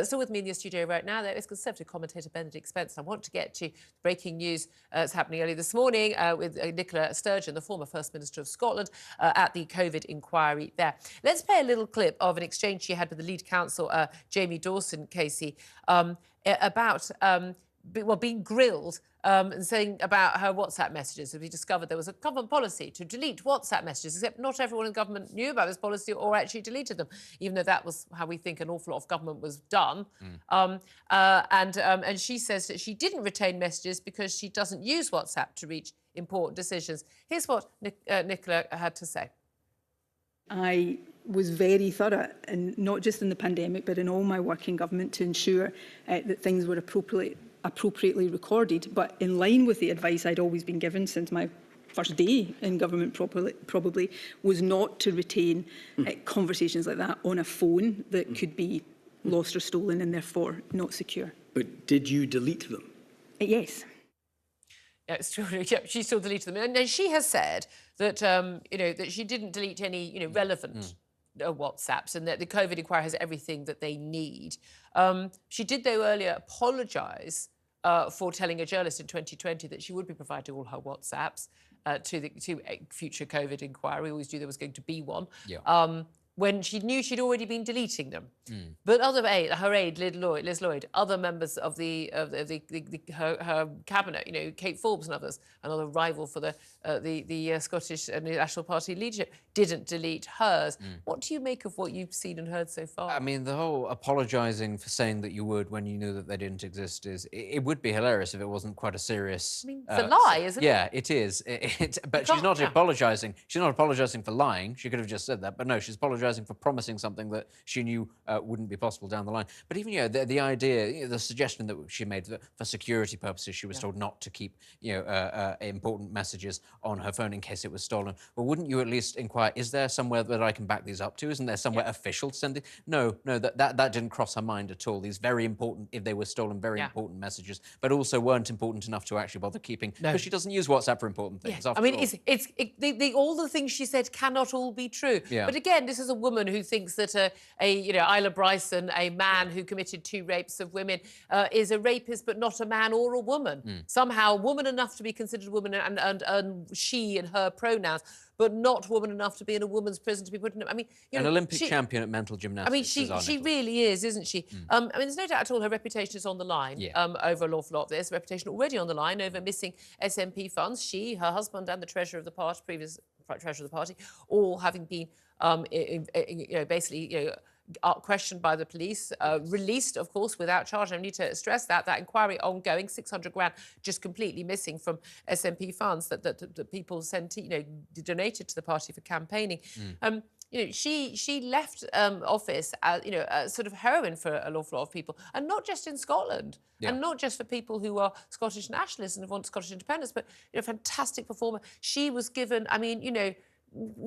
Still with me in the studio right now, there is Conservative commentator Benedict Spence. I want to get to breaking news that's happening early this morning with Nicola Sturgeon, the former First Minister of Scotland, at the COVID inquiry there. Let's play a little clip of an exchange she had with the lead counsel, Jamie Dawson, Casey, about being grilled and saying about her WhatsApp messages. We discovered there was a government policy to delete WhatsApp messages, except not everyone in government knew about this policy or actually deleted them, even though that was how we think an awful lot of government was done. And she says that she didn't retain messages because she doesn't use WhatsApp to reach important decisions. Here's what Nicola had to say. I was very thorough, and not just in the pandemic, but in all my work in government, to ensure that things were appropriately recorded, but in line with the advice I'd always been given since my first day in government probably was not to retain conversations like that on a phone that could be lost or stolen and therefore not secure. But did you delete them? Yes. Yeah, it's true. Yeah, she still deleted them, and she has said that that she didn't delete any relevant WhatsApps, and that the COVID inquiry has everything that they need. She did, though, earlier apologise for telling a journalist in 2020 that she would be providing all her WhatsApps to a future COVID inquiry. We always knew there was going to be one. Yeah. When she knew she'd already been deleting them. But her aide, Liz Lloyd, other members of her cabinet, Kate Forbes and others, another rival for the Scottish National Party leadership, didn't delete hers. What do you make of what you've seen and heard so far? I mean, the whole apologising for saying that you would when you knew that they didn't exist it would be hilarious if it wasn't quite a serious... I mean, it's a lie, isn't it? Yeah, it is. But she's not apologising. She's not apologising for lying. She could have just said that. But no, she's apologising for promising something that she knew wouldn't be possible down the line. But even, the idea, the suggestion that she made that for security purposes she was told not to keep, important messages on her phone in case it was stolen. Well, wouldn't you at least inquire, is there somewhere that I can back these up to? Isn't there somewhere official to send it? No, that didn't cross her mind at all. These very important, if they were stolen, very important messages, but also weren't important enough to actually bother keeping, because she doesn't use WhatsApp for important things. I mean, all the things she said cannot all be true. Yeah. But again, this is a woman who thinks that Isla Bryson, a man who committed 2 rapes of women, is a rapist but not a man or a woman. Somehow woman enough to be considered a woman and she and her pronouns, but not woman enough to be in a woman's prison to be put in. I mean, an Olympic champion at mental gymnastics. I mean, she really is, isn't she? I mean, there's no doubt at all her reputation is on the line over an awful lot of this. Reputation already on the line over missing SNP funds. She, her husband, and the treasurer of the party, previous treasurer of the party, all having been basically questioned by the police, released, of course, without charge. I need to stress that inquiry ongoing, 600 grand just completely missing from SNP funds that people sent, donated to the party for campaigning. She left office as, sort of heroine for an awful lot of people, and not just in Scotland, and not just for people who are Scottish nationalists and want Scottish independence, but fantastic performer. She was given,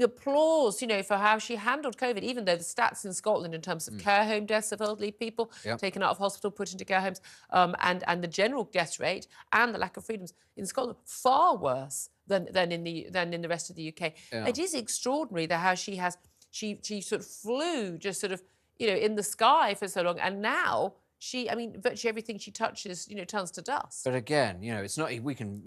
applause, for how she handled COVID, even though the stats in Scotland in terms of care home deaths of elderly people taken out of hospital, put into care homes, and the general death rate and the lack of freedoms in Scotland far worse than in the rest of the UK. Yeah. It is extraordinary that how she sort of flew just sort of in the sky for so long, and now virtually everything she touches, turns to dust. But again, it's not, we can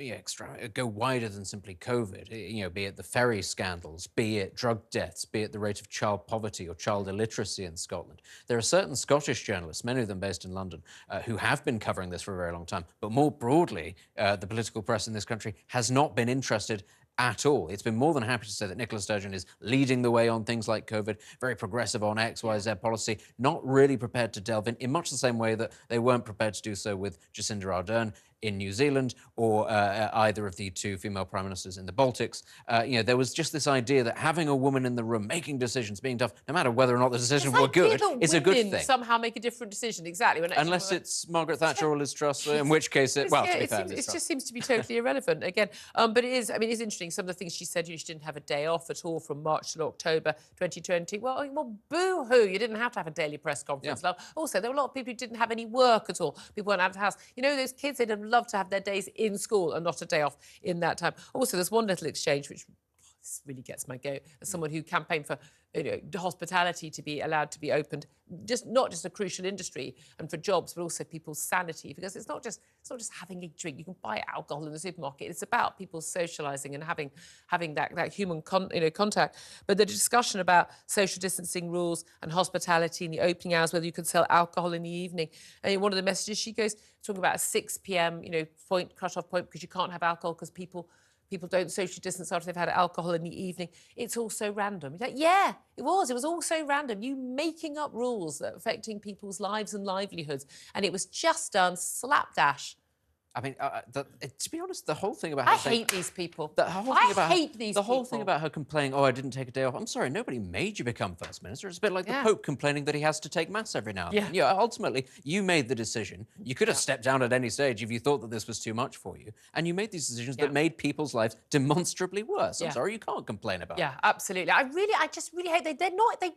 go wider than simply COVID, be it the ferry scandals, be it drug deaths, be it the rate of child poverty or child illiteracy in Scotland. There are certain Scottish journalists, many of them based in London, who have been covering this for a very long time. But more broadly, the political press in this country has not been interested at all. It's been more than happy to say that Nicola Sturgeon is leading the way on things like COVID, very progressive on X, Y, Z policy, not really prepared to delve in much the same way that they weren't prepared to do so with Jacinda Ardern in New Zealand or either of the 2 female prime ministers in the Baltics. There was just this idea that having a woman in the room, making decisions, being tough, no matter whether or not the decisions were good, is a good thing. Somehow make a different decision, exactly. Unless it's Margaret Thatcher or Liz Truss, in which case, it just seems to be totally irrelevant again. But it is interesting. Some of the things she said, she didn't have a day off at all from March till October 2020. Well, boo-hoo, you didn't have to have a daily press conference. Yeah. Also, there were a lot of people who didn't have any work at all. People weren't out of the house. Those kids, they'd have loved to have their days in school and not a day off in that time. Also, there's one little exchange which this really gets my goat, as someone who campaigned for hospitality to be allowed to be opened, not just a crucial industry and for jobs, but also people's sanity, because it's not just having a drink. You can buy alcohol in the supermarket. It's about people socialising and having that human contact. But the discussion about social distancing rules and hospitality and the opening hours, whether you can sell alcohol in the evening, and one of the messages she goes talking about a 6 p.m. Cut-off point because you can't have alcohol because people don't socially distance after they've had alcohol in the evening. It's all so random. You're like, yeah, it was all so random. You making up rules that are affecting people's lives and livelihoods. And it was just done slapdash. I mean, to be honest, the whole thing about I hate these people. I hate these people. The whole thing about her complaining, oh, I didn't take a day off. I'm sorry, nobody made you become First Minister. It's a bit like the Pope complaining that he has to take Mass every now and then. Yeah, ultimately, you made the decision. You could have stepped down at any stage if you thought that this was too much for you. And you made these decisions that made people's lives demonstrably worse. I'm sorry, you can't complain about it. Yeah, absolutely. I just really hate they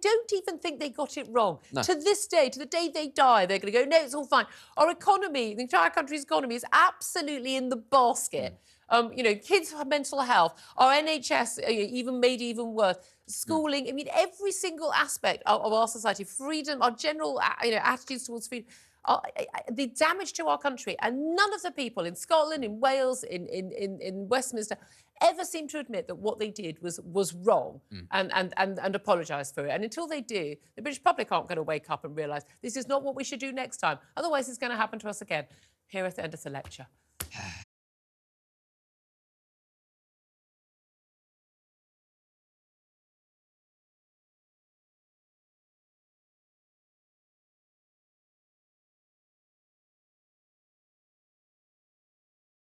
don't even think they got it wrong. No. To this day, to the day they die, they're going to go, no, it's all fine. Our economy, the entire country's economy is absolutely in the basket. Kids have mental health. Our NHS even made even worse. Schooling. I mean, every single aspect of our society, freedom, our general attitudes towards freedom, the damage to our country, and none of the people in Scotland, in Wales, in Westminster ever seem to admit that what they did was wrong and apologise for it. And until they do, the British public aren't going to wake up and realise this is not what we should do next time. Otherwise, it's going to happen to us again. Here at the end of the lecture.